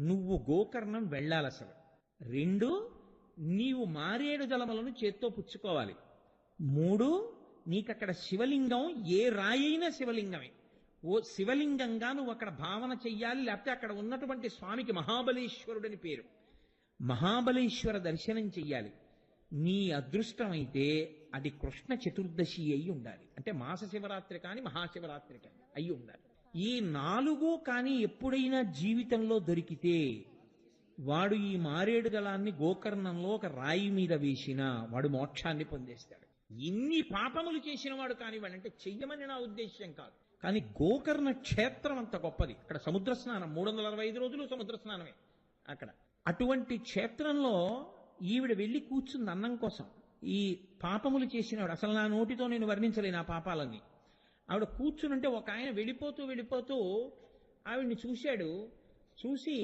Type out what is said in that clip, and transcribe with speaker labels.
Speaker 1: నువ్వు గోకర్ణం వెళ్ళాలి అసలు. రెండు, నీవు మారేడు జలములను చేత్తో పుచ్చుకోవాలి. మూడు, నీకక్కడ శివలింగం ఏ రాయైనా శివలింగమే. ఓ శివలింగంగా నువ్వు అక్కడ భావన చెయ్యాలి. లేకపోతే అక్కడ ఉన్నటువంటి స్వామికి మహాబలేశ్వరుడని పేరు. మహాబలేశ్వర దర్శనం చెయ్యాలి. నీ అదృష్టమైతే అది కృష్ణ చతుర్దశి అయి ఉండాలి. అంటే మాస శివరాత్రి కాని మహాశివరాత్రి కాని అయి ఉండాలి. ఈ నాలుగు కాని ఎప్పుడైనా జీవితంలో దొరికితే వాడు ఈ మారేడు దళాన్ని గోకర్ణంలో ఒక రాయి మీద వేసినా వాడు మోక్షాన్ని పొందేస్తాడు. ఇన్ని పాపములు చేసిన వాడు కానివాడు, అంటే చెయ్యమని నా ఉద్దేశ్యం కాదు, కానీ గోకర్ణ క్షేత్రం అంత గొప్పది. అక్కడ సముద్ర స్నానం 365 రోజులు సముద్ర స్నానమే అక్కడ. అటువంటి క్షేత్రంలో ఈవిడ వెళ్ళి కూర్చుంది అన్నం కోసం. ఈ పాపములు చేసినవాడు, అసలు నా నోటితో నేను వర్ణించలేను ఆ పాపాలన్నీ. ఆవిడ కూర్చునుంటే ఒక ఆయన వెళ్ళిపోతూ ఆవిడ్ని చూశాడు. చూసి